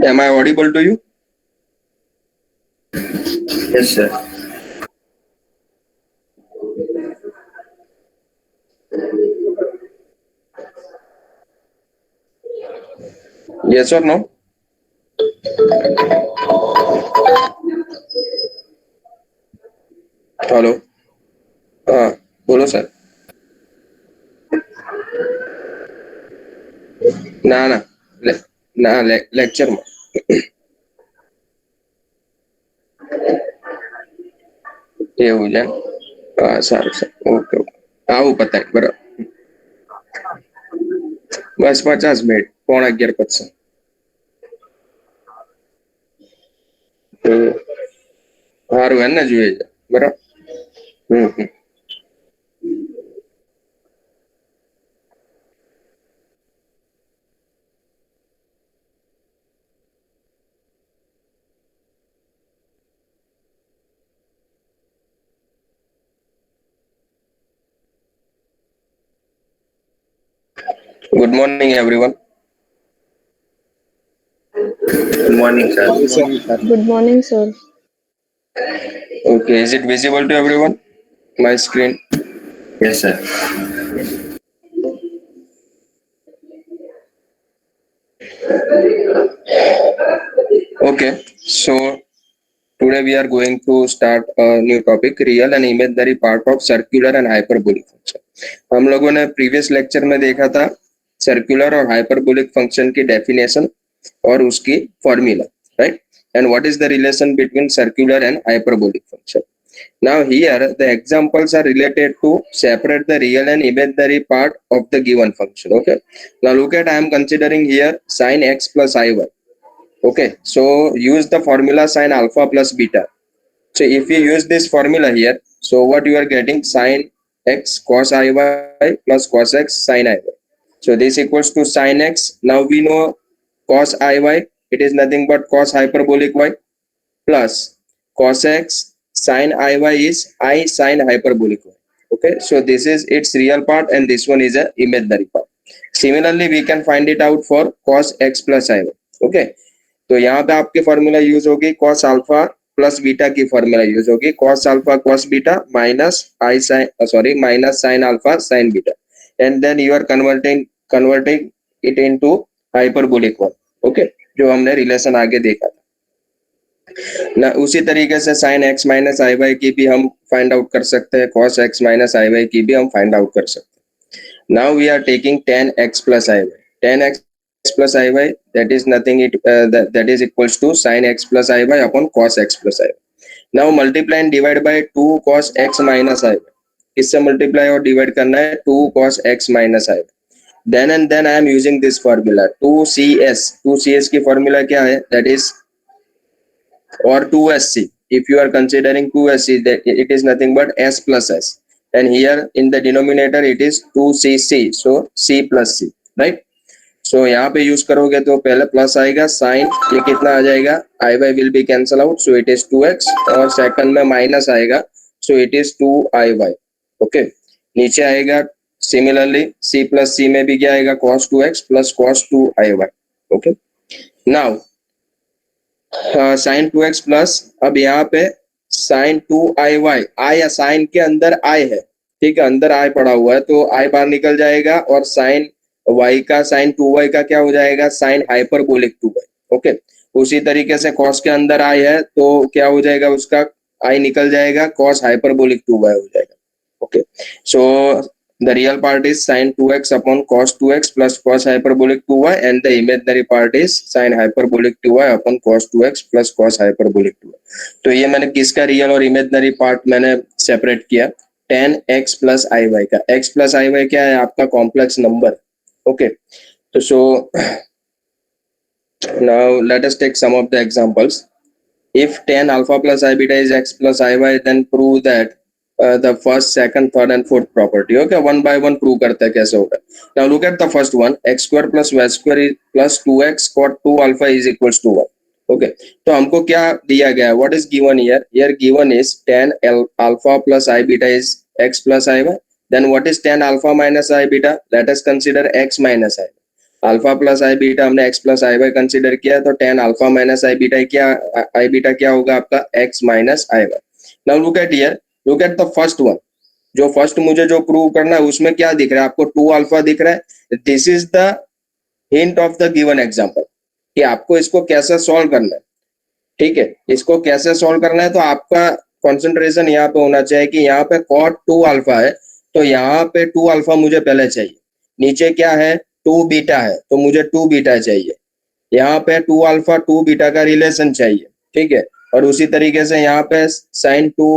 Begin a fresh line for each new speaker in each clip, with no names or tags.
Am I audible to you?
Yes, sir.
Yes or no? Hello, हाँ बोलो sir. ના ના ના લેક્ચરમાં. એવું છે. હા સારું સારું, ઓકે ઓકે. આવું પતાય બરાબર. બસ 50 મિનિટ, 10:45 પછી. સારું એને જોઈએ છે બરાબર. હમ. Good morning everyone.
Good morning, sir.
Good morning, sir.
Okay, is it visible to everyone? My screen.
Yes, sir.
Okay, so today we are going to start a new topic, real and imaginary part of circular and hyperbolic function. हम लोगों ने previous lecture में देखा था circular और hyperbolic function की definition और उसकी formula, right? And what is the relation between circular and hyperbolic function? Now here the examples are related to separate the real and imaginary part of the given function. Okay, now look at, I am considering here sin x plus iy. Okay, so use the formula sin alpha plus beta. So if you use this formula here, so what you are getting, sin x cos iy plus cos x sin iy. So this equals to sin x. Now we know cos iy, it is nothing but cos hyperbolic y, plus cos x sin iy is I sin hyperbolic y. Okay, so this is its real part and this one is a imaginary part. Similarly we can find it out for cos x plus iy. Okay, तो यहाँ पे आपकी formula use होगी cos alpha plus beta की formula use होगी cos alpha cos beta minus I sine minus sine alpha sine beta, and then you are converting it into hyperbolic one. Okay, जो हमने relation आगे देखा था ना, उसी तरीके से sin x माइनस आई वाई की भी हम फाइंड आउट कर सकते हैं, cos x माइनस आई वाई की भी हम फाइंड आउट कर सकते हैं. Now we are taking tan x plus I Y. tan x plus iy, that is nothing, that is equals to sin x plus iy upon cos x plus iy. Now multiply and divide by 2 cos x minus iy. इससे multiply और divide करना है 2 cos x minus iy. Then I am using this formula 2cs. 2cs की formula क्या है, that is, or 2sc. If you are considering 2sc, that it is nothing but s plus s, and here in the denominator it is 2cc, so c plus c, right? सो यहाँ पे use करोगे तो पहले plus आएगा, sign ये कितना आ जाएगा, i y will be cancel out, so it is 2x, और सेकंड में माइनस आएगा, सो इट इज 2iy. ओके, नीचे आएगा सिमिलरली c प्लस c में भी क्या आएगा, cos 2x plus cos 2iy. Okay, now sine 2x plus, अब यहाँ पे साइन 2iy, आई साइन के अंदर आई है, ठीक है, अंदर आई पड़ा हुआ है तो आई बाहर निकल जाएगा, और साइन y का साइन 2y का क्या हो जाएगा, साइन हाइपरबोलिक 2y. ओके, उसी तरीके से cos के अंदर आई है तो क्या हो जाएगा, उसका आई निकल जाएगा, cos हाइपरबोलिक 2y हो जाएगा. Okay, so the real part is sin 2x upon cos 2x plus cos hyperbolic 2y, and the imaginary part is sin hyperbolic 2y upon cos 2x plus cos hyperbolic 2y. तो ये मैंने किसका real और imaginary part मैंने separate किया, tan x plus iy का. x plus iy क्या है, आपका complex number. Okay, so now let us take some of the examples. If tan alpha plus I beta is x plus iy, then prove that the first, second, third and fourth property. Okay, one by one prove करते हैं कैसे होगा. Now look at the first one, x square plus y square is plus 2x cot 2 alpha is equals to 1. Okay, तो हमको क्या दिया गया है, what is given here? Here given is tan alpha plus I beta is x plus iy. Then what is tan alpha minus I beta? Let us consider x minus I. Alpha plus I beta हमने X plus आई Y consider किया, तो tan alpha minus आई beta क्या होगा आपका X minus I Y. Now look at here, look at the first one. जो first मुझे जो prove करना है उसमें क्या दिख रहा है आपको, टू अल्फा दिख रहा है. This is the hint of the given example कि आपको इसको कैसे सॉल्व करना है. ठीक है, इसको कैसे सॉल्व करना है, तो आपका कंसंट्रेशन यहाँ पे होना चाहिए कि यहाँ पे कॉट टू अल्फा है, तो यहाँ पे टू अल्फा मुझे पहले चाहिए. नीचे क्या है, टू बीटा है, तो मुझे टू बीटा चाहिए. यहाँ पे टू अल्फा टू बीटा का रिलेशन चाहिए. ठीक है, और उसी तरीके से यहाँ पे साइन टू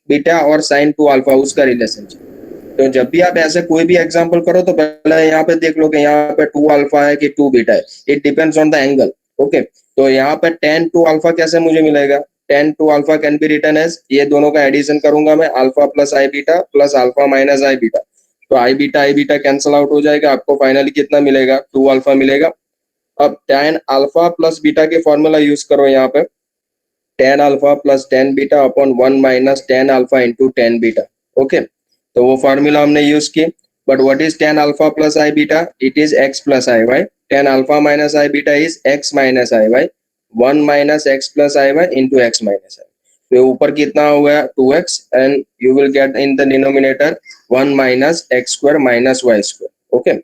बीटा और साइन टू अल्फा उसका रिलेशन चाहिए. तो जब भी आप ऐसे कोई भी एग्जांपल करो तो पहले यहाँ पे देख लो कि यहाँ पे टू अल्फा है कि टू बीटा है. It depends on the angle. Okay, तो यहाँ पे टेन टू अल्फा कैसे मुझे मिलेगा, tan two alpha can be written as, ये दोनों का एडिशन करूंगा मैं, अल्फा प्लस आई बीटा प्लस अल्फा माइनस आई बीटा. तो आई बीटा कैंसल आउट हो जाएगा, आपको फाइनली कितना मिलेगा, टू अल्फा मिलेगा. अब टेन अल्फा प्लस बीटा के फॉर्मूला यूज करो यहाँ पे, tan alpha plus tan beta upon one minus tan alpha into tan beta. Okay, तो वो फॉर्मूला हमने यूज की. But what is tan alpha plus I beta, it is x plus I y. Tan alpha minus I beta is x minus I y, one minus x plus I y into x minus i. तो ऊपर कितना हो गया, two X, and you will get in the denominator one minus x square minus Y square. Okay,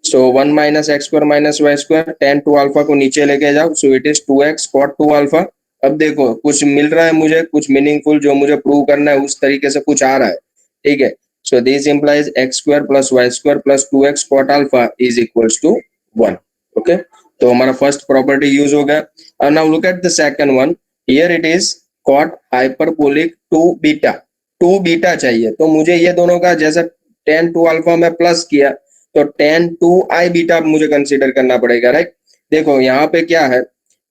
so one minus x square minus Y square, tan two alpha को नीचे लेके जाओ, so it is two x cot two alpha. अब देखो कुछ मिल रहा है मुझे, कुछ मीनिंगफुल जो मुझे प्रूव करना है उस तरीके से कुछ आ रहा है. ठीक है, so this implies X square plus Y square plus two x cot alpha is equals to one. Okay, तो हमारा फर्स्ट प्रॉपर्टी यूज हो गया. और now look at the second one. Here it is cot hyperbolic two beta. Two beta चाहिए, तो मुझे ये दोनों का जैसे टेन टू अल्फा में प्लस किया, तो टेन टू आई बीटा मुझे कंसीडर करना पड़ेगा. राइट, देखो यहाँ पे क्या है,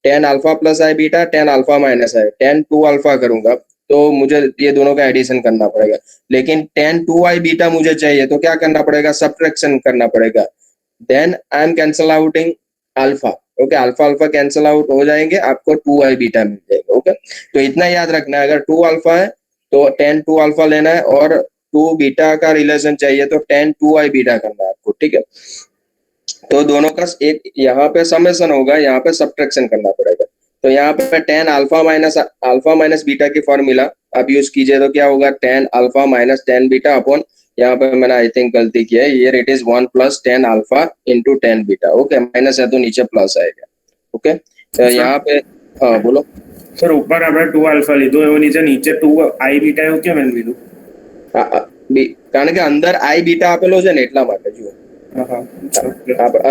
tan alpha plus I beta, tan alpha minus I, tan two alpha करूंगा तो मुझे ये दोनों का एडिशन करना पड़ेगा. लेकिन टेन टू आई बीटा मुझे चाहिए, तो क्या करना पड़ेगा, सब्ट्रैक्शन करना पड़ेगा. Then I am cancel outing alpha. Okay, alpha alpha cancel out हो जाएंगे, आपको टू आई बीटा मिल जाएगा. ओके, तो इतना याद रखना है, अगर टू अल्फा है तो टेन टू अल्फा लेना है, और टू बीटा का रिलेशन चाहिए तो टेन टू आई बीटा करना है आपको. ठीक है, तो दोनों का एक यहाँ पे समेशन होगा, यहाँ पे सब्ट्रैक्शन करना पड़ेगा. तो यहाँ पे टेन अल्फा माइनस बीटा की फॉर्मूला आप यूज कीजिए, तो क्या होगा, ten alpha minus ten beta upon, यहाँ पे मैंने आई थिंक गलती की है, ये it is one plus ten alpha into tan beta. Okay, minus है तो नीचे प्लस आएगा. ओके, तो यहाँ पे हाँ बोलो
सर. ऊपर આપણે 2 अल्फा લીધું એવો નીચે 2 आई बीटा એવું કેમ લીધું?
કારણ કે અંદર આઈ બીટા આપેલો છે ને એટલા માટે. જુઓ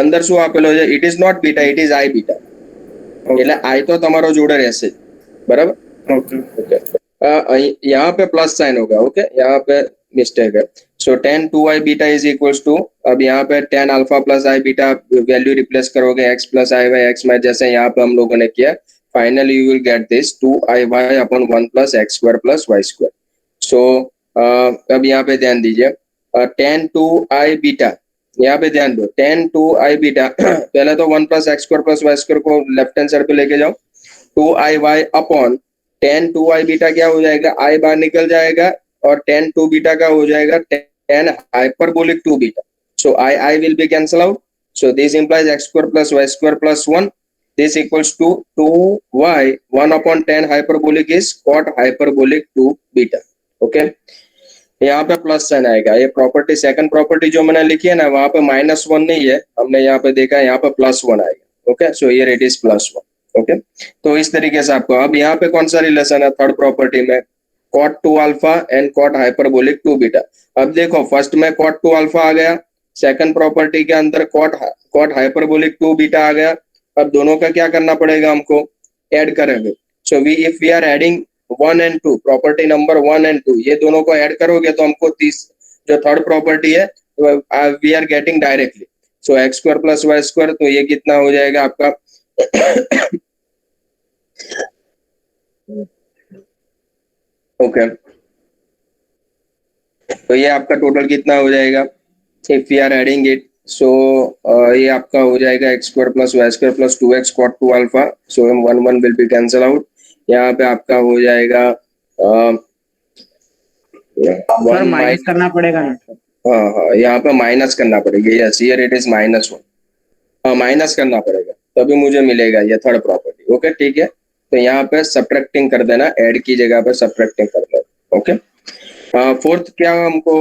અંદર શું આપેલો છે, it is not beta, it is I beta. એટલે આઈ તો તમારો જોડે રહેશે, બરાબર.
ओके
ओके, यहाँ पे प्लस साइन होगा. ओके, यहाँ पे मिस्टेक है. So tan two I beta is equals to, अब यहाँ पे टेन अल्फा प्लस आई बीटा वैल्यू रिप्लेस करोगे एक्स प्लस आई वाई एक्स में, जैसे यहाँ पे हम लोगों ने किया. Finally you will get this two I Y upon one plus x square plus Y square. So अब यहाँ पे ध्यान दीजिए, टेन टू आई बीटा, यहाँ पे ध्यान दो, टेन टू आई बीटा पहले तो one plus x square plus Y square को लेफ्ट हैंड साइड पे लेके जाओ, टू आई वाई अपॉन टेन टू आई बीटा क्या हो जाएगा, आई बाहर निकल जाएगा, और टेन टू बीटा का हो जाएगा tan hyperbolic two beta. So I will be cancel out, so this implies X square plus Y square plus one, this equals to two Y one upon tan hyperbolic is cot hyperbolic two beta. Okay, यहाँ पे plus sign आएगा. ये property second property जो मैंने लिखी है ना, वहां पे माइनस वन नहीं है, हमने यहाँ पे देखा है, यहाँ पे प्लस वन आएगा. Okay, so here it is plus one. Okay, तो इस तरीके से आपको, अब यहाँ पे कौन सा रिलेशन है थर्ड प्रॉपर्टी में, cot two alpha and cot hyperbolic two beta. अब देखो फर्स्ट में कॉट टू अल्फा आ गया, सेकंड प्रॉपर्टी के अंदर कॉट हाइपरबोलिक टू बीटा आ गया. अब दोनों का क्या करना पड़ेगा, हमको ऐड करेंगे. So if we are adding one and two, property number one and two, ये दोनों को ऐड करोगे तो हमको जो थर्ड प्रॉपर्टी है we are getting directly. So X square plus Y square, तो ये कितना हो जाएगा आपका ओके, तो ये आपका टोटल कितना हो जाएगा, if we are adding it, so ये आपका हो जाएगा x square plus Y square plus two x cot two alpha. So one one will be cancel out. यहाँ पे आपका हो जाएगा
सर माइनस करना पड़ेगा ना.
हाँ हाँ, यहाँ पे माइनस करना पड़ेगा. Yes, here it is minus one. Minus करना पड़ेगा तभी मुझे मिलेगा ये थर्ड प्रॉपर्टी। ओके ठीक है, तो यहाँ पे सब्ट्रैक्टिंग कर देना, ऐड की जगह पे सब्ट्रैक्टिंग कर देना। ओके, फोर्थ क्या हमको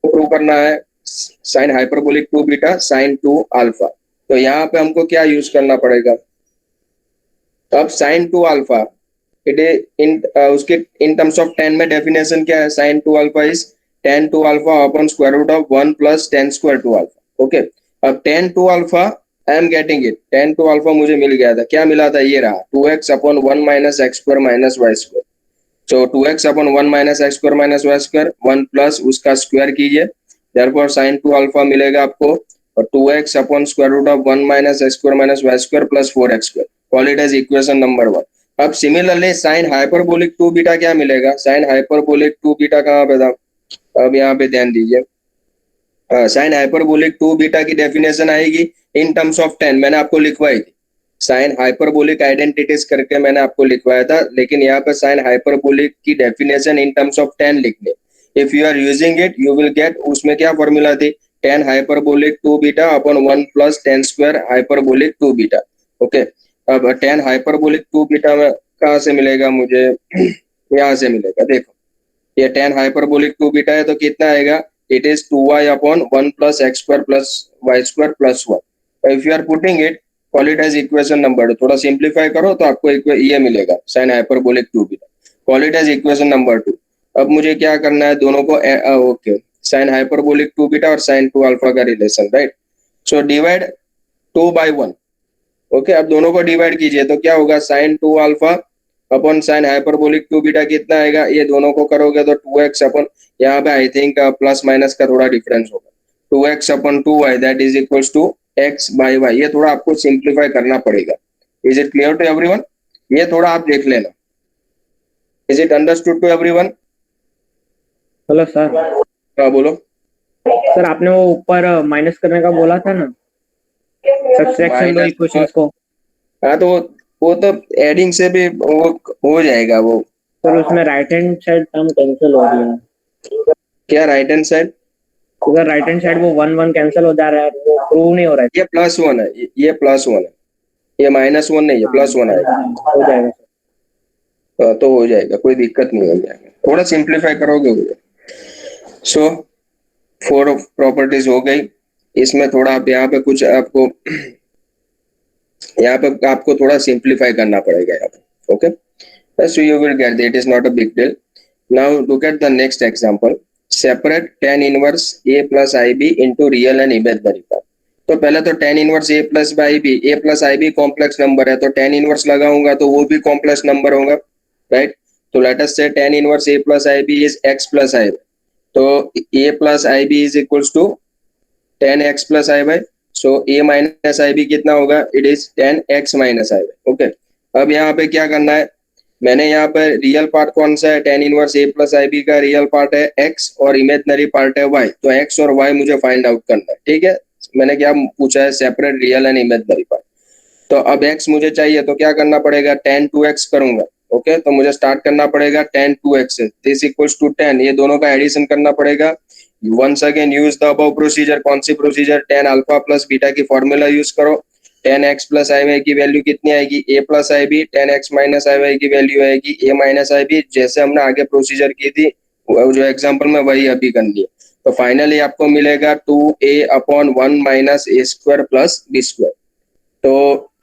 प्रूव करना है, sine hyperbolic 2 beta sine 2 alpha. तो यहाँ पे हमको क्या यूज करना पड़ेगा, अब sine 2 alpha it is in उसके इन टर्म्स ऑफ 10 में डेफिनेशन क्या है, sine 2 alpha is tan 2 alpha upon square root of 1 plus tan square 2 alpha. Okay, अब tan 2 alpha I am getting it, tan 2 alpha मुझे मिल गया था, क्या मिला था, ये रहा 2x upon 1 minus x square minus Y square. So 2x upon 1 minus x square minus Y square, 1 plus उसका स्क्वायर कीजिए, देयरफॉर sin 2 अल्फा मिलेगा आपको, और 2x upon square root of 1 minus x square minus Y square plus 4x square, call it as equation number 1। अब similarly sign hyperbolic 2 beta क्या मिलेगा, sine hyperbolic 2 beta कहाँ पे था, अब यहाँ पे ध्यान दीजिए, साइन हाइपरबोलिक 2 बीटा की डेफिनेशन आएगी इन टर्म्स ऑफ 10, मैंने आपको लिखवाई थी, साइन हाइपरबोलिक आइडेंटिटीज करके मैंने आपको लिखवाया था, लेकिन यहाँ पे साइन हाइपरबोलिक की डेफिनेशन इन टर्म्स ऑफ 10 लिखने, if you are using it you will get, उसमें क्या फॉर्मूला थी, tan hyperbolic 2 beta upon 1 plus tan square hyperbolic 2 beta. Okay, अब tan हाइपरबोलिक 2 बीटा में कहाँ से मिलेगा मुझे, यहाँ से मिलेगा, देखो ये tan हाइपरबोलिक 2 बीटा है तो कितना आएगा, it is 2y upon 1 plus x square plus Y square plus 1। If you are putting it, call it as equation number 2, थोड़ा सिंप्लीफाई करो तो आपको ये मिलेगा sine hyperbolic 2 beta, call it as equation number 2। अब मुझे क्या करना है, दोनों को ओके, साइन हाइपरबोलिक 2 बीटा और साइन 2 अल्फा का relation, right, so divide 2 by 1। Okay, अब दोनों को डिवाइड कीजिए तो क्या होगा, sine 2 alpha upon sine hyperbolic 2 beta कितना आएगा, ये दोनों को करोगे तो 2x अपॉन, यहाँ पे आई थिंक प्लस माइनस का थोड़ा डिफरेंस होगा, 2x upon 2y that is equals to x by y, ये थोड़ा आपको सिंप्लीफाई करना पड़ेगा। Is it clear to everyone, ये थोड़ा आप देख लेना, is it understood to everyone.
Hello sir.
हाँ बोलो।
सर आपने वो ऊपर माइनस करने का बोला था ना, सब्ट्रैक्शन दो
Minus-
इक्वेशंस को,
हाँ तो वो तो एडिंग से भी वो हो जाएगा वो,
सर उसमें right hand side term cancel हो रही है,
क्या राइट हैंड साइड,
उधर राइट हैंड साइड वो 1 1 कैंसिल हो जा रहा है, वो प्रूव नहीं हो रहा है।
ये +1 है, ये +1 है, ये -1 नहीं है, +1 आएगा,
हो जाएगा सर।
तो हो जाएगा, कोई दिक्कत नहीं हो जाएगा, थोड़ा सिंप्लीफाई करोगे हो जाएगा। सो 4 प्रॉपर्टीज हो गई, इसमें थोड़ा आप यहाँ पे कुछ आपको यहाँ पे आपको थोड़ा सिंप्लीफाई करना पड़ेगा यहाँ पे। Okay, so you will get it is not a big deal. Now look at the next example, separate tan inverse a plus I B into real and imaginary part. तो पहले तो tan inverse a plus I B complex number है, तो tan इनवर्स लगाऊंगा तो वो भी कॉम्प्लेक्स नंबर होगा, राइट, तो let us say tan inverse a plus I B is x plus आई, तो a plus I B is equals to tan x plus I by, so a minus I B कितना होगा, it is tan x minus I by. Okay, अब यहाँ पे क्या करना है, मैंने यहाँ पर रियल पार्ट कौन सा है, tan inverse a plus I B का रियल पार्ट है x और इमेजिनरी पार्ट है y, तो x और y मुझे फाइंड आउट करना है। ठीक है, मैंने क्या पूछा है, separate real and imaginary part, तो अब x मुझे चाहिए तो क्या करना पड़ेगा, tan 2x करूंगा। ओके, तो मुझे स्टार्ट करना पड़ेगा tan 2x से, दिस इक्वल्स टू 10, ये दोनों का एडिशन करना पड़ेगा। Once again use the above procedure, कौन सी procedure, tan alpha plus beta की फॉर्मूला यूज करो, tan x प्लस आई वाई की वैल्यू कितनी आएगी, a plus I b, tan x minus I Y की वैल्यू आएगी a माइनस आई बी, जैसे हमने आगे प्रोसीजर की थी जो एग्जांपल में वही अभी करनी है। तो फाइनली आपको मिलेगा 2a upon 1 minus a square plus b square, तो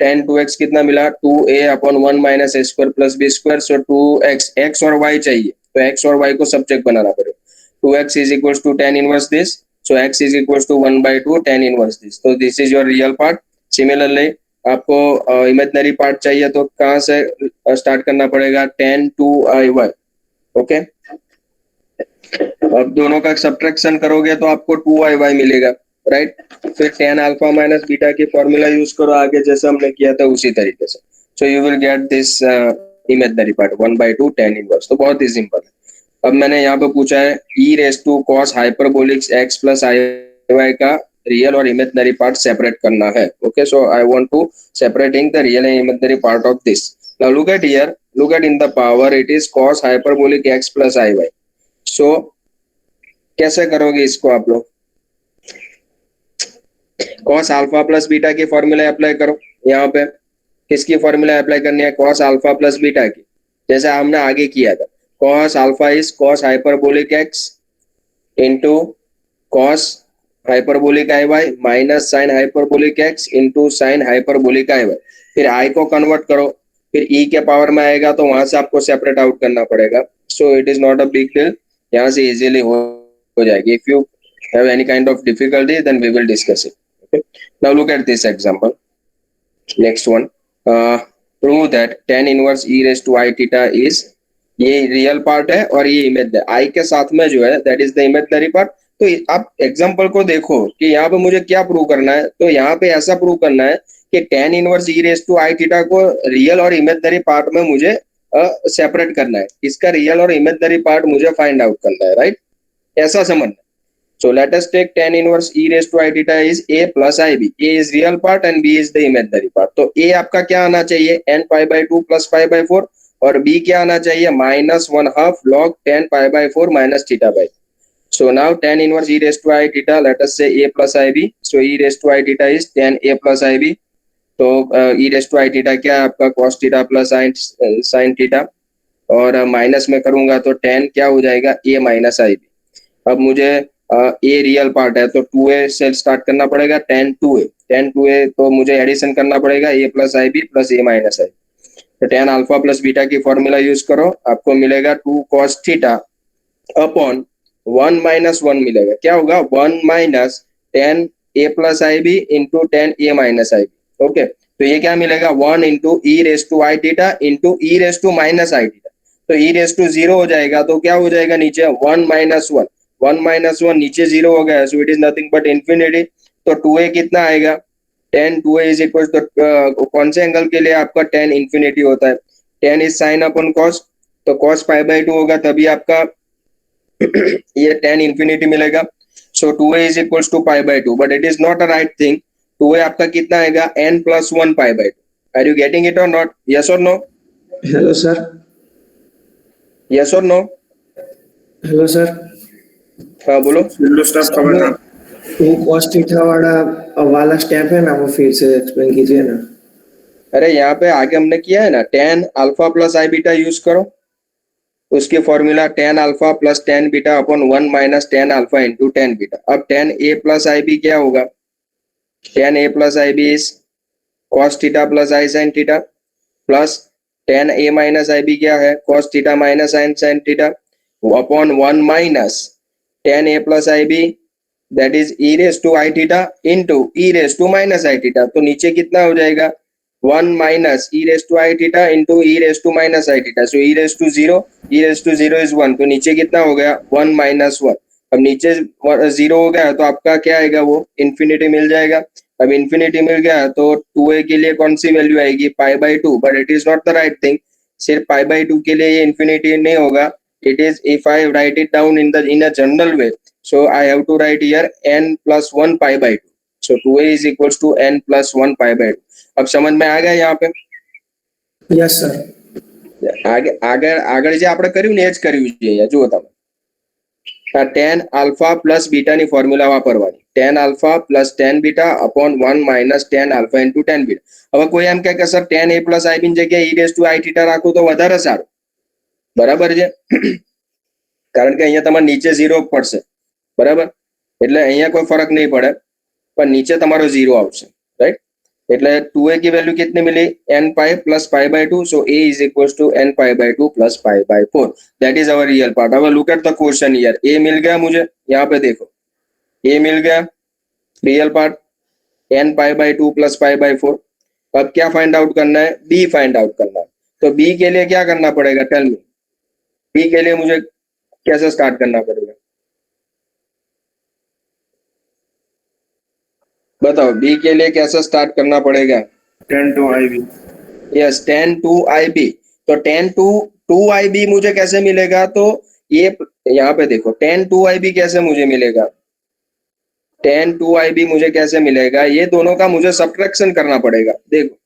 tan 2x कितना मिला, 2a upon 1 minus a square plus b square, so 2x, x और y चाहिए तो x और y को सब्जेक्ट बनाना पड़ेगा, 2x is equals to tan inverse this, so x is equals to 1/2 tan inverse this, so this is your real part। Similarly आपको imaginary part चाहिए तो कहाँ से स्टार्ट करना पड़ेगा, tan 2iy। ओके, अब दोनों का सब्ट्रैक्शन करोगे तो आपको 2iy मिलेगा, राइट, फिर tan अल्फा माइनस बीटा की फॉर्मूला यूज करो आगे जैसे हमने किया था उसी तरीके से, सो you will get this imaginary part 1/2 tan inverse, तो बहुत ही सिंपल है। अब मैंने यहाँ पे पूछा है e raise to cos hyperbolic x plus I y का रियल और इमेजिनरी पार्ट सेपरेट करना है। Okay, so I want to separating the real and imaginary part of this. Now look at here, look at in the power, it is cos hyperbolic x plus I y. So कैसे करोगे इसको आप लोग, cos alpha plus beta की formula apply करो यहाँ पे। किसकी फॉर्मूला अप्लाई करनी है? कॉस अल्फा प्लस बीटा की, जैसा हमने आगे किया था। Cos alpha is cos hyperbolic X into cos hyperbolic I Y minus sine hyperbolic X into sine hyperbolic I Y. फिर आई को कन्वर्ट करो, फिर ई के पावर में आएगा तो वहां से आपको सेपरेट आउट करना पड़ेगा। सो it is not a big deal, यहाँ से इजीली हो जाएगी। If you have any kind of difficulty then we will discuss it. Okay, now look at this example. Next one, prove that tan inverse e raised to I theta is, ये real part है और ये imaginary, आई के साथ में जो है that is the imaginary part. तो आप एग्जांपल को देखो कि यहाँ पे मुझे क्या प्रूव करना है। तो यहाँ पे ऐसा प्रूव करना है कि tan inverse e raise to I theta को रियल और इमेजिनरी पार्ट में मुझे सेपरेट करना है। इसका रियल और इमेजिनरी पार्ट मुझे फाइंड आउट करना है, राइट? ऐसा समझना। So let us take tan inverse e raised to I theta is a plus ib. A is real part and b is the imaginary part. तो a आपका क्या आना चाहिए? n pi by 2 plus pi by 4 और b क्या आना चाहिए? minus 1/2 log tan pi by 4 minus theta by. So now tan inverse e raised to I theta, let us say a plus ib. So e raised to I theta is tan a plus ib. तो e raised to I theta क्या है आपका? cos theta plus sin theta और minus में करूंगा तो tan क्या हो जाएगा? a minus ib. अब मुझे ए रियल पार्ट है तो 2a से स्टार्ट करना पड़ेगा, tan 2a तो मुझे एडिशन करना पड़ेगा a plus I b plus a minus i. तो tan अल्फा प्लस बीटा की फॉर्मूला यूज करो, आपको मिलेगा 2 cos थीटा अपॉन 1 माइनस 1 मिलेगा। क्या होगा? 1 minus tan a plus I B into tan a minus I B. Okay, तो ये क्या मिलेगा? 1 into E raise to I theta into E raise to minus I theta. तो ई रेस टू 0 हो जाएगा तो क्या हो जाएगा नीचे? 1 माइनस 1, 1 माइनस 1 नीचे 0 हो गया, सो it is nothing but infinity. तो 2a कितना आएगा? tan 2a is equal to कौन से एंगल के लिए आपका tan इन्फिनिटी होता है? tan is sine upon cos, तो cos पाई बाई 2 होगा तभी आपका ये tan इन्फिनिटी मिलेगा। So 2a is equal to pi by 2, but it is not a right thing. 2a आपका कितना आएगा? n plus 1 pi by 2। Are you getting it और नॉट? यस और नो?
Hello sir.
यस और no?
Hello sir.
हाँ बोलो।
Window stop खबर था।
वो cos थीटा वाला स्टेप है ना, वो फिर से एक्सप्लेन कीजिए ना।
अरे यहाँ पे आगे हमने किया है ना, tan अल्फा प्लस आई बीटा यूज करो, उसकी formula tan alpha plus tan beta upon 1 minus tan alpha into tan beta. अब tan a plus I b क्या होगा? tan a plus I B is cos theta plus i sine theta plus tan a minus I b क्या है? cos theta minus sine theta upon 1 minus tan a plus I b that is e raise to I theta into e raise to minus I theta. तो नीचे कितना हो जाएगा? 1 minus e raise to I theta into e raise to minus I theta. So e raise to 0, e raise to 0 is 1, तो नीचे कितना हो गया? 1 माइनस 1। अब नीचे 0 हो गया तो आपका क्या आएगा? वो इन्फिनिटी मिल जाएगा। अब इन्फिनिटी मिल गया तो 2a के लिए कौन सी वैल्यू आएगी? पाई by 2, but it is not the right thing. सिर्फ पाई बाई 2 के लिए ये इन्फिनिटी नहीं होगा। It is if I write it down in a general way, so I have to write here n plus 1 pi by 2. So 2a is equals to n plus 1 pi by 2. अब समझ में आ गया यहाँ पे?
Yes sir.
આગળ જે આપણે કર્યું ને એ જ કર્યું છે અહીંયા જુઓ તમે। tan alpha plus beta ની ફોર્મ્યુલા વાપરવાની, tan alpha plus tan beta upon 1 minus tan alpha into tan beta। હવે કોઈ એમ કહે કે sir tan a plus ib ની જગ્યાએ e raised to i theta રાખું તો વધારે સારું, બરાબર છે? કારણ કે અહીંયા તમારે નીચે 0 પડશે, બરાબર? એટલે અહીંયા કોઈ ફરક નહીં પડે, પણ નીચે તમારો 0 આવશે, રાઈટ? એટલે 2a की वैल्यू कितनी मिली? n pi plus pi by 2, so a is equals to n pi by 2 plus pi by 4। that is our real part। अब look at the question here, a मिल गया मुझे, यहाँ पे देखो a मिल गया real part n pi by 2 plus pi by 4। अब क्या find out करना है? b फाइंड आउट करना है। तो b के लिए क्या करना पड़ेगा? टेल मी, b के लिए मुझे कैसे स्टार्ट करना पड़ेगा? बताओ, b के लिए कैसे स्टार्ट करना पड़ेगा?
tan 2 IB।
Yes, tan 2 IB। तो tan 2 IB मुझे कैसे मिलेगा? तो ये यहाँ पे देखो tan 2 IB कैसे मुझे मिलेगा? tan 2 IB मुझे कैसे मिलेगा? ये दोनों का मुझे सब्ट्रैक्शन करना पड़ेगा। देखो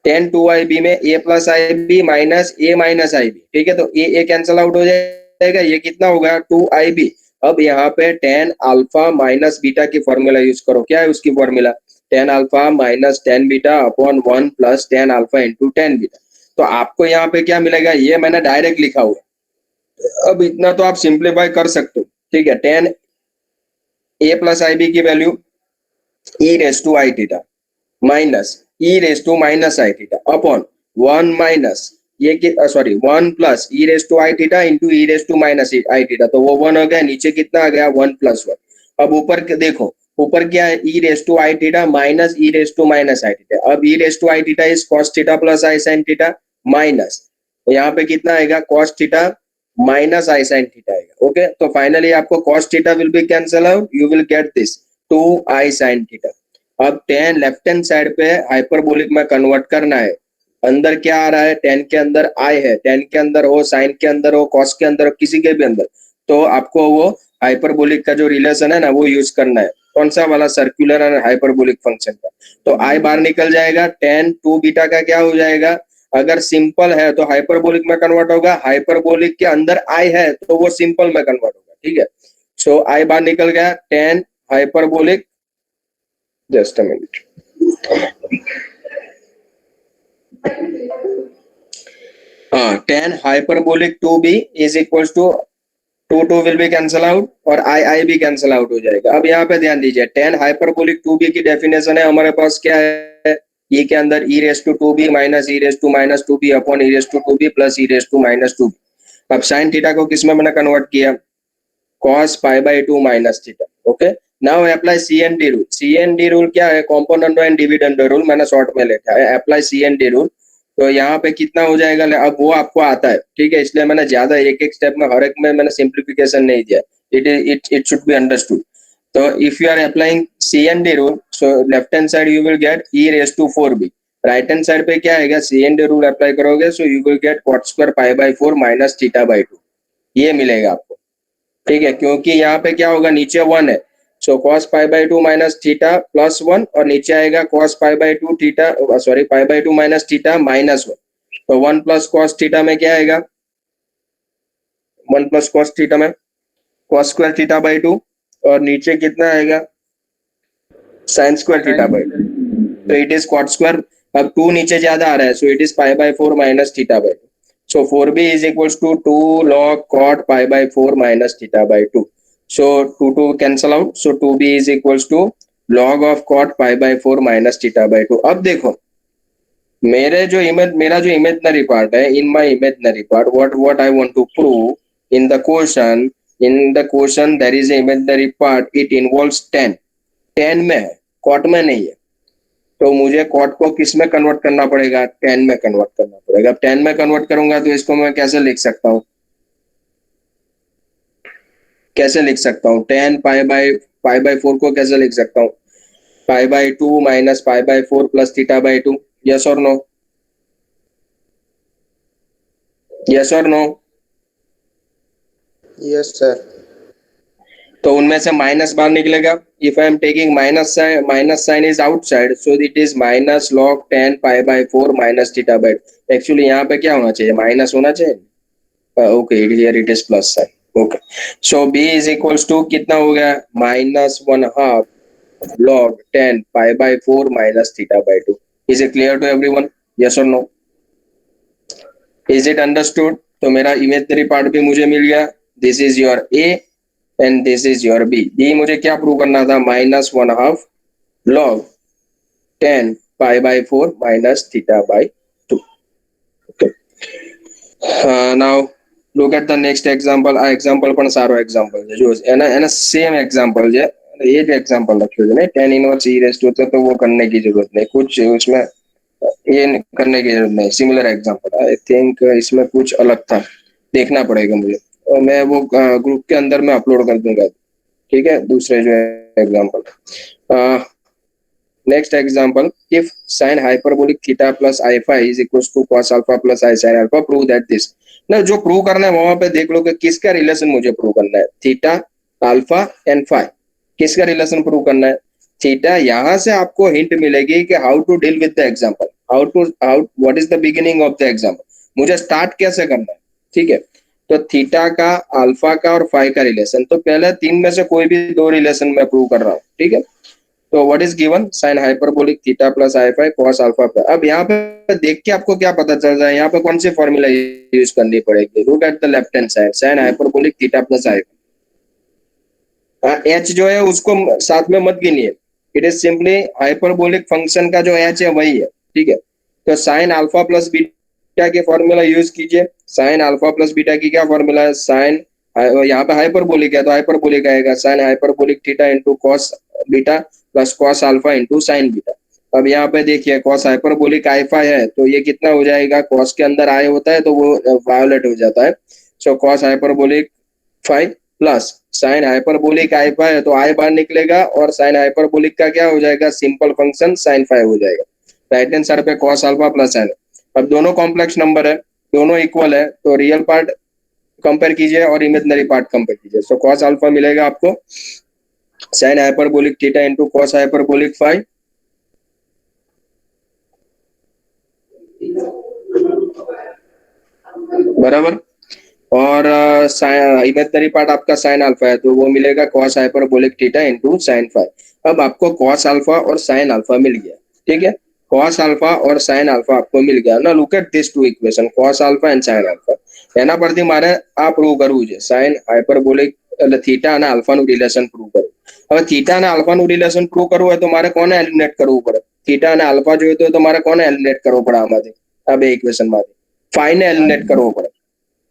tan 2 IB में a plus I b minus a minus I b, ठीक है? तो a कैंसल आउट हो जाएगा, ये कितना होगा? 2 IB अब यहाँ पे टेन अल्फा माइनस बीटा की फॉर्मूला यूज करो। क्या है उसकी formula? Ten alpha minus ten beta upon 1 plus ten alpha into tan beta. तो आपको यहाँ पे क्या मिलेगा, ये मैंने डायरेक्ट लिखा हुआ है। अब इतना तो आप सिंप्लीफाई कर सकते हो, ठीक है। Tan a plus I b की value e raise to I theta minus e raise to minus I theta upon 1 minus ये sorry 1 plus e raise to I theta into E raise to minus I theta. तो वो 1 हो गया, नीचे कितना आ गया 1 plus 1। अब ऊपर देखो, ऊपर क्या है, e raise to I theta minus e raise to minus I theta. अब e raise to I theta is cos theta plus i sine theta minus, तो यहाँ पे कितना आएगा कॉस थीटा माइनस आई साइन थीटा आएगा। ओके, तो finally आपको cos theta will be cancel out, you will get this 2 i sine theta. अब tan left hand side पे हाइपरबोलिक में कन्वर्ट करना है। अंदर क्या आ रहा है, टेन के अंदर आई है, टेन के अंदर हो, साइन के अंदर हो, कॉस के अंदर हो, किसी के भी अंदर, तो आपको वो हाइपरबोलिक का जो रिलेशन है ना वो यूज करना है। कौन सा वाला, सर्कुलर एंड हाइपरबोलिक फंक्शन का। तो आई बाहर निकल जाएगा, टेन टू बीटा का क्या हो जाएगा, अगर सिंपल है तो हाइपरबोलिक में कन्वर्ट होगा, हाइपरबोलिक के अंदर आई है तो वो सिंपल में कन्वर्ट होगा, ठीक है। सो आई बाहर निकल गया, tan hyperbolic, just a minute, हाँ, tan hyperbolic two b is equal to two will be cancel out और आई आई भी कैंसल आउट हो जाएगा। अब यहाँ पे ध्यान दीजिए, टेन हाइपरबोलिक टू बी की डेफिनेशन है हमारे पास क्या है, ई के अंदर e raise to two b minus e raise to minus two b upon e raise to two b plus e raise to minus two b. अब sine theta को किस में मैंने कन्वर्ट किया, cos pi by two minus theta. Okay, now apply C N D rule. C N D rule क्या है, component and dividend rule, मैंने short में लिखा है, apply C N D rule. तो यहाँ पे कितना हो जाएगा, अब वो आपको आता है, ठीक है, इसलिए मैंने ज्यादा एक एक स्टेप में हर एक में मैंने सिंप्लीफिकेशन नहीं दिया, इट शुड बी अंडरस्टूड। तो if you are applying C N D rule, so left hand side you will get e raise to 4b, right hand side पे क्या आएगा, C N D rule apply करोगे, so you will get cot square pi by 4 minus theta by 2, ये मिलेगा आपको, ठीक है। क्योंकि यहाँ पे क्या होगा, नीचे 1 है, सो cos pi by 2 minus theta plus 1 और नीचे आएगा cos pi by 2 theta, sorry pi by 2 minus theta minus 1। तो 1 प्लस cos थीटा में क्या आएगा, 1 प्लस cos थीटा में cos स्क्वायर थीटा बाई 2 और नीचे कितना आएगा sin स्क्वायर थीटा बाई 2, तो इट इज cot स्क्वायर। अब 2 नीचे ज्यादा आ रहा है, so it is pi by 4 minus theta by 2। So 4b is equals to 2 log cot pi by 4 minus theta by 2. So 2 cancel out. So 2b is equals to log of cot pi by 4 minus theta by 2. अब देखो, मेरा जो imaginary part है, in my imaginary part, what I want to prove in the question there is a imaginary part. It involves 10 में है, cot में नहीं है। तो मुझे कॉट को किस में कन्वर्ट करना पड़ेगा, 10 में कन्वर्ट करना पड़ेगा। अब 10 में कन्वर्ट करूंगा तो इसको मैं कैसे लिख सकता हूँ, 10 पाई बाई 4 को कैसे लिख सकता हूँ, pi by 2 minus pi by 4 plus theta by 2, yes और नो, यस और नो,
Yes, sir.
तो उनमें से माइनस बाहर निकलेगा। If I am taking minus sign is outside, so it is minus log 10 pi by 4 minus theta by 2। Actually यहाँ पे क्या होना चाहिए, माइनस होना चाहिए। Okay, here it is plus sign. Okay, so b is equals to कितना हो गया, minus 1/2 log 10 pi by 4 minus theta by 2। Is it clear to everyone, yes और नो, इज इट अंडरस्टूड? तो मेरा इमेजिनरी पार्ट भी मुझे मिल गया, this is your a and this is your b. B मुझे क्या प्रूव करना था, minus 1/2 log 10 pi by 4 minus theta by 2। Now look at the next example. આ એક્ઝામ્પલ પણ સારો એક્ઝામ્પલ છે, જો એના સેમ એક્ઝામ્પલ છે, ये जो एग्जांपल रखियो है ना, tan inverse e raise to, तो वो करने की जरूरत नहीं, कुछ उसमें ये करने की जरूरत नहीं, सिमिलर एग्जांपल। आई थिंक इसमें कुछ अलग था, देखना पड़ेगा मुझे, और मैं वो ग्रुप के अंदर में अपलोड कर दूंगा, ठीक है, दूसरे जो example. Next example, if sin hyperbolic theta plus alpha is equals to cos alpha plus i sin alpha, prove that this. ना जो प्रूव करना है वहां पे देख लो कि किसका रिलेशन मुझे प्रूव करना है, थीटा अल्फा एंड फाई, किसका रिलेशन प्रूव करना है। थीटा, यहाँ से आपको हिंट मिलेगी कि how to deal with the example, how what is the beginning of the example, मुझे स्टार्ट कैसे करना है, ठीक है। तो थीटा का, अल्फा का और फाई का रिलेशन, तो पहले तीन में से कोई भी दो रिलेशन मैं प्रूव कर रहा हूँ, ठीक है। तो what is given, sine hyperbolic theta plus i phi cos alpha plus. अब यहाँ पे देख के आपको क्या पता चल रहा है, यहाँ पे कौन सी फॉर्मूला यूज करनी पड़ेगी, root at the left hand side, sine hyperbolic theta plus i phi. H जो है उसको साथ में मत गिनिए, it is simply hyperbolic function का जो एच है वही है, ठीक है। तो साइन अल्फा प्लस बीटा के फॉर्मूला यूज कीजिए। साइन अल्फा प्लस बीटा की क्या फॉर्मूला है, साइन, यहाँ पे हाइपरबोलिक है तो हाइपरबोलिक आएगा, sign hyperbolic theta into cos beta plus cos alpha into sine beta. अब यहाँ पे देखिए कॉस हाइपरबोलिक आइफा है तो ये कितना हो जाएगा, कॉस के अंदर आई होता है तो वो वायोलेट हो जाता है, so cos hyperbolic phi plus sine hyperbolic i phi है तो आई बाहर निकलेगा और साइन हाइपरबोलिक का क्या हो जाएगा, सिंपल फंक्शन साइन फाई हो जाएगा। राइट हैंड साइड पे कॉस अल्फा प्लस साइन। अब दोनों कॉम्प्लेक्स नंबर है, दोनों इक्वल है, तो रियल पार्ट कंपेयर कीजिए और इमेजिनरी पार्ट कंपेयर कीजिए। सो कॉस अल्फा मिलेगा आपको sine hyperbolic theta into cos hyperbolic phi, बराबर, और इमेजिनरी पार्ट आपका साइन अल्फा है तो वो मिलेगा cos hyperbolic theta into sine phi. अब आपको कॉस अल्फा और साइन अल्फा मिल गया, ठीक है, कॉस अल्फा और साइन अल्फा आपको मिल गया ना। Look at this two equation, cos alpha and sine alpha એના પરથી મારે આ પ્રૂવ કરવું છે, સાઇન હાઇપરબોલિક એટલે થીટા અને આલ્ફાનું રિલેશન પ્રૂવ કરવું। હવે થીટા અને આલ્ફાનું રિલેશન પ્રૂવ કરવું હોય તો મારે કોને એલિમિનેટ કરવું પડે, થીટા અને આલ્ફા જોઈતો હોય તો મારે કોને એલિમિનેટ કરવો પડે આમાંથી, આ બે ઇક્વેશનમાંથી ફાઈ ને એલિમિનેટ કરવો પડે।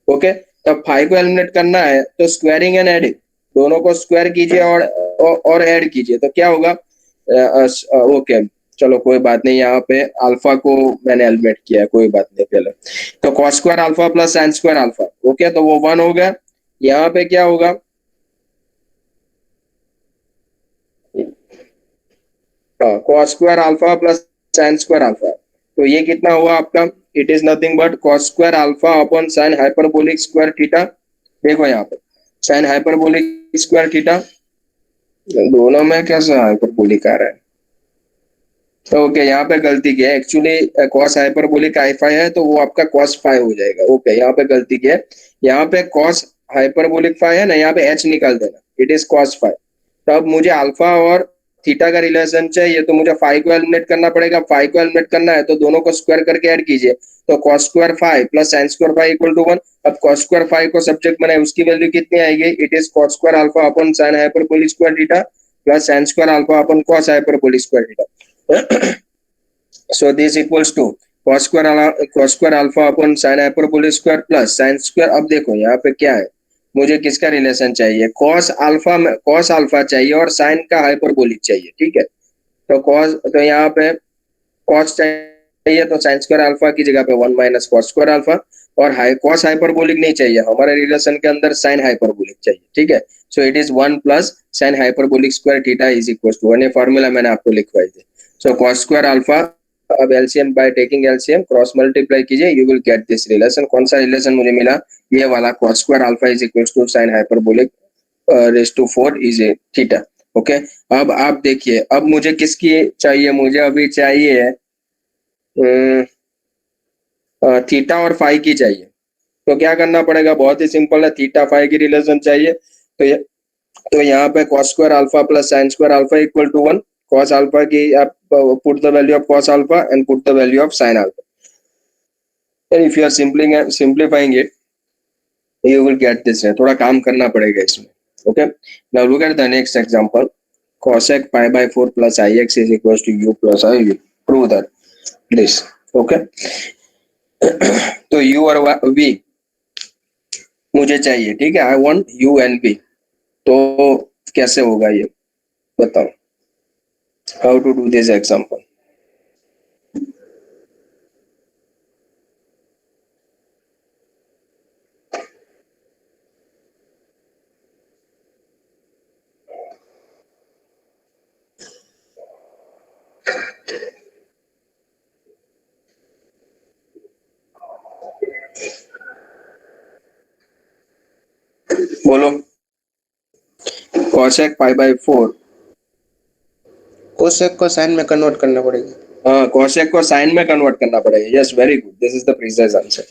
ओके, तब फाई को एलिमिनेट करना है तो स्क्वायरिंग एंड एडिंग, दोनों को स्क्वायर कीजिए और ऐड कीजिए तो क्या होगा, ओके चलो कोई बात नहीं, यहाँ पे अल्फा को मैंने एलिमिनेट किया है, कोई बात नहीं। पहले तो cos square alpha plus sine square alpha, okay तो वो 1 हो गया। यहाँ पे क्या होगा, cos square alpha plus sine square alpha, तो ये कितना हुआ आपका, it is nothing but cos square alpha upon sine hyperbolic square theta. देखो यहाँ पे साइन हाइपरबोलिक स्क्वायर थीटा, दोनों में कैसा हाइपरबोलिक आ रहा है, तो ओके यहाँ पे गलती की है, एक्चुअली कॉस हाइपरबोलिक आई फाई है तो वो आपका कॉस फाई हो जाएगा। ओके यहाँ पे गलती की है, यहाँ पे कॉस हाइपरबोलिक फाई है ना, यहाँ पे एच निकाल देना, इट इज कॉस फाई। तो अब मुझे अल्फा और थीटा का रिलेशन चाहिए तो मुझे फाई को एलिमिनेट करना पड़ेगा। फाई को एलिमिनेट करना है तो दोनों को स्क्वायर करके ऐड कीजिए, तो cos square phi plus sine square phi equal to 1। अब कॉस स्क्वायर फाई को सब्जेक्ट बनाए, उसकी वैल्यू कितनी आएगी, it is cos square alpha upon sine hyperbolic square theta plus sine square alpha upon cos hyperbolic square theta. So this equals to cos square alpha upon sin hyperbolic square plus sin square। अब देखो यहाँ पे क्या है, मुझे किसका relation चाहिए, cos alpha चाहिए और sin का हाइपरबोलिक चाहिए, ठीक है। तो cos, तो यहाँ पे cos चाहिए तो sin square alpha की जगह पे 1 माइनस cos square alpha, और cos हाइपरबोलिक नहीं चाहिए, हमारे रिलेशन के अंदर sin हाइपरबोलिक चाहिए, ठीक है। So it is 1 plus sin hyperbolic square theta is equal to 1। ये फॉर्मूला मैंने आपको लिखवाई थी। सो cos स्क्वायर अल्फा, अब LCM by taking LCM cross multiply कीजिए, you will get this relation. कौन सा रिलेशन मुझे मिला, ये वाला, cos square alpha is equal to sin hyperbolic raise to 4 is a theta. Okay, अब आप देखिए, अब मुझे किसकी चाहिए, मुझे अभी चाहिए थीटा और फाई की चाहिए। तो क्या करना पड़ेगा, बहुत ही सिंपल है, थीटा फाई की रिलेशन चाहिए तो यहाँ पे cos square alpha plus sine square alpha equal to 1। cos alpha की आप put the value of cos alpha and put the value of sin alpha, and if you are simplifying it you will get this। थोड़ा काम करना पड़ेगा इसमें। okay, now look at the next example, cosec pi by 4 plus ix is equals to u plus iv, prove that this। okay, तो u और v मुझे चाहिए, ठीक है, I want u and v, तो कैसे होगा ये बताओ, how to do this example। बोलो, cosec पाई बाय 4,
कोसेक को साइन में कन्वर्ट करना पड़ेगा।
हाँ cosec को साइन में कन्वर्ट करना पड़ेगा। Yes, very good, this is the precise answer.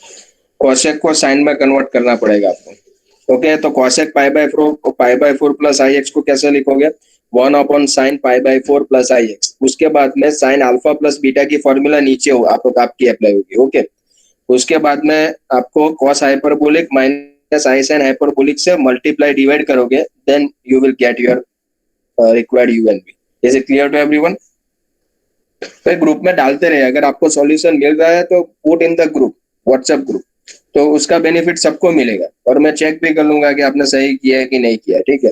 Cosec को साइन में कन्वर्ट करना पड़ेगा आपको। ओके, तो cosec pi by four plus I x को कैसे लिखोगे? 1/sin पाई/4 प्लस आई एक्स। उसके बाद में साइन अल्फा प्लस बीटा की फॉर्मूला नीचे हो आपकी अप्लाई होगी। ओके, उसके बाद में आपको कॉस हाइपरबोलिक माइनस आई साइन हाइपरबोलिक से मल्टीप्लाई डिवाइड करोगे, then you will get your required u and b. Is it clear to everyone? तो ग्रुप में डालते रहे, अगर आपको सॉल्यूशन मिल रहा है तो put in the group, WhatsApp group, तो उसका बेनिफिट सबको मिलेगा और मैं चेक भी कर लूंगा कि आपने सही किया है कि नहीं किया। ठीक है,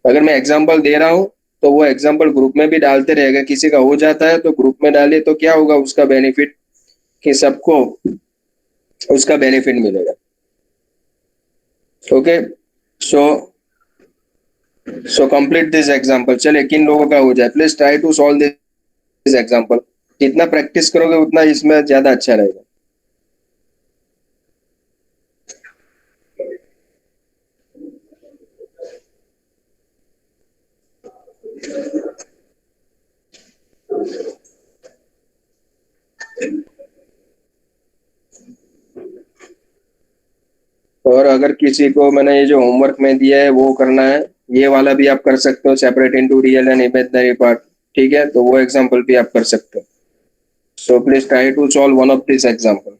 अगर मैं एग्जांपल दे रहा हूं तो वो एग्जांपल ग्रुप में भी डालते रहेगा। किसी का हो जाता है तो ग्रुप में डालिए, तो क्या होगा उसका बेनिफिट कि सबको उसका बेनिफिट मिलेगा। Okay, so complete this example. चलिए, किन लोगों का हो जाए, please try to solve this example. जितना प्रैक्टिस करोगे उतना इसमें ज्यादा अच्छा रहेगा। और अगर किसी को मैंने ये जो होमवर्क में दिया है वो करना है, ये वाला भी आप कर सकते हो, separate into real and imaginary part. ठीक है, तो वो एग्जांपल भी आप कर सकते हो। So please try to solve one of this example.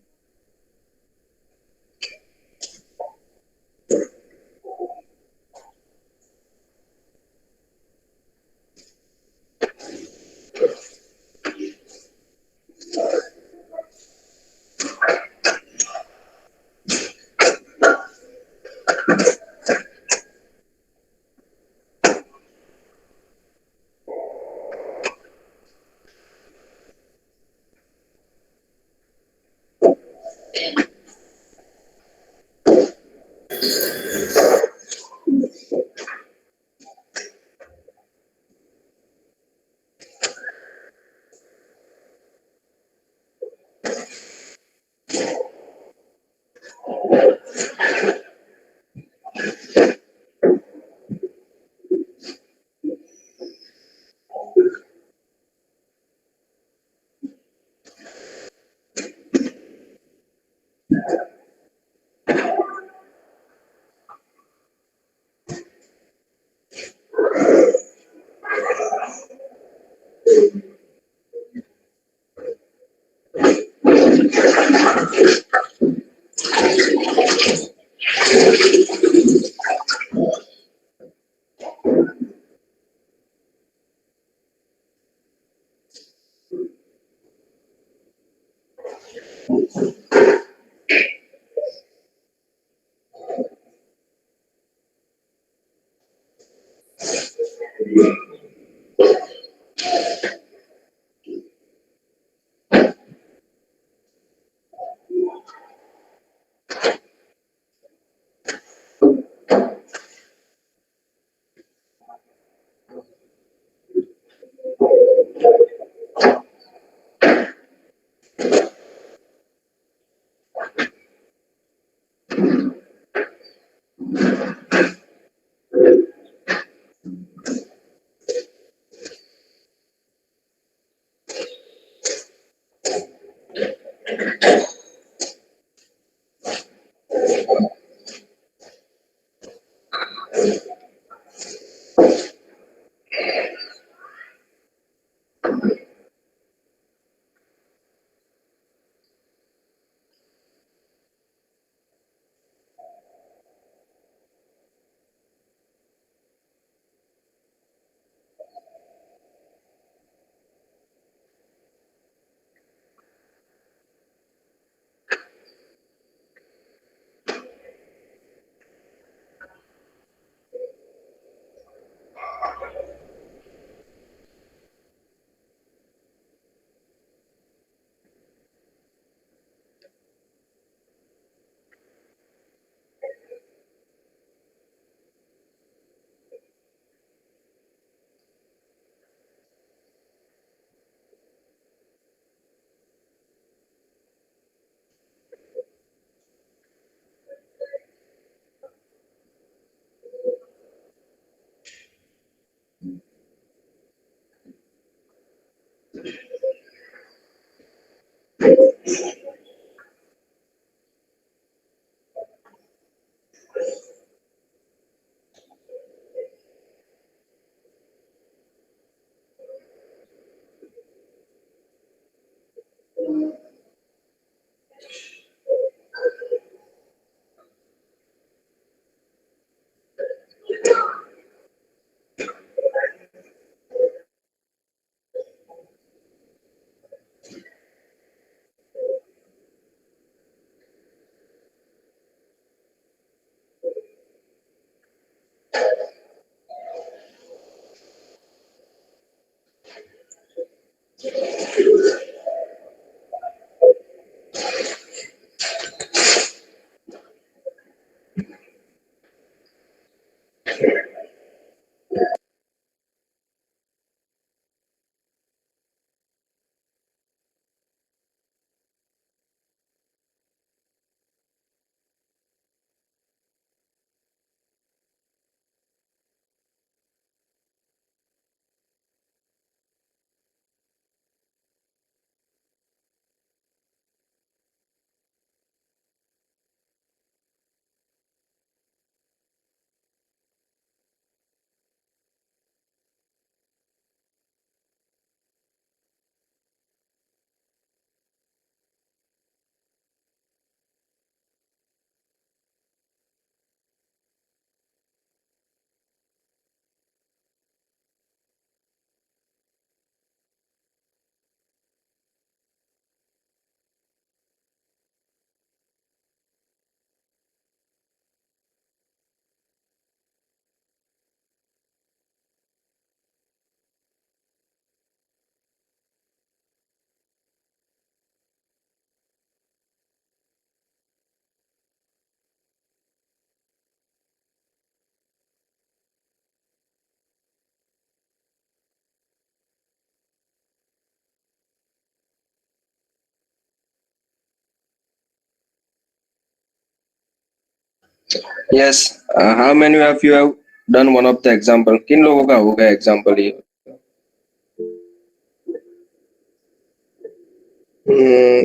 Yes. How many of you have done one of the example? किन लोगों का हो गया example ये?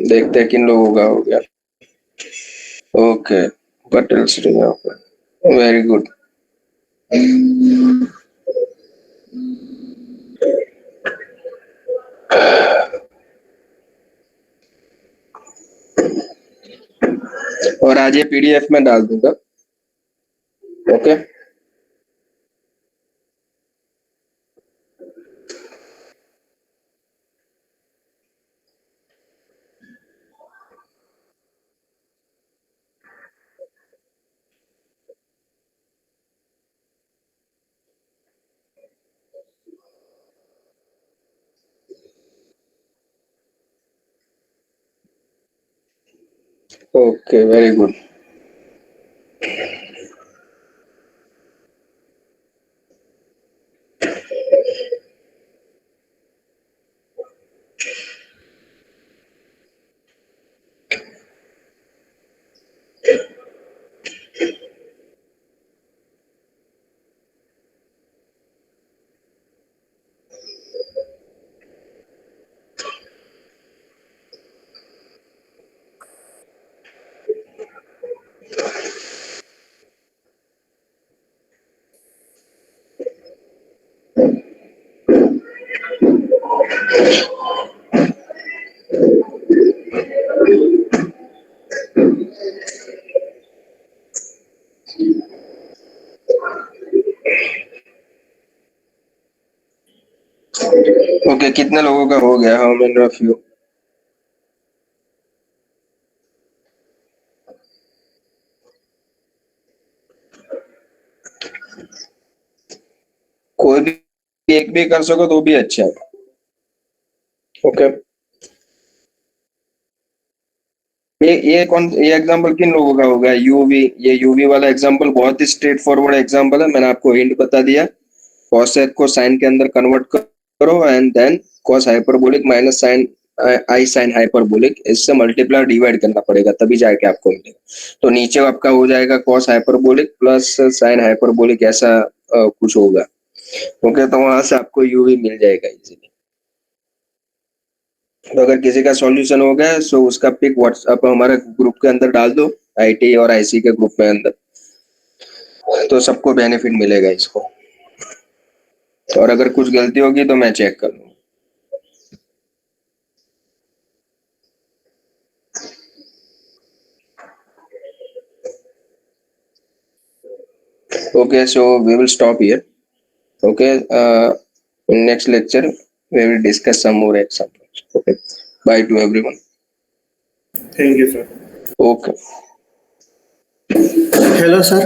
देखते हैं किन लोगों का हो गया. Okay. What else do you have? Very good. और आज ये PDF में डाल दूंगा. Okay. Okay, very good. Okay, कितने लोगों का हो गया? How many of you? कोई भी एक भी कर सको तो भी अच्छा है. ओके. ये एग्जांपल किन लोगों का होगा? यूवी. ये यूवी वाला एग्जांपल बहुत ही स्ट्रेट फॉरवर्ड एग्जांपल है. मैंने आपको हिंट बता दिया. कॉसेक को साइन के अंदर कन्वर्ट करो and then cos hyperbolic minus sine i sine hyperbolic, इससे मल्टीप्लाई डिवाइड करना पड़ेगा तभी जाके आपको मिलेगा. तो नीचे आपका हो जाएगा cos hyperbolic plus sine hyperbolic, ऐसा कुछ होगा. ओके, तो वहां से आपको यूवी मिल जाएगा इजीली. तो अगर किसी का सॉल्यूशन हो गया सो उसका पिक व्हाट्सएप हमारे ग्रुप के अंदर डाल दो, आईटी और आईसी के ग्रुप में अंदर, तो सबको बेनिफिट मिलेगा इसको. और अगर कुछ गलती होगी तो मैं चेक कर लूंगा. Okay, so we will stop here. Okay, in next lecture we will discuss some more examples. Okay, bye to everyone.
Thank you, sir.
Okay.
Hello, sir.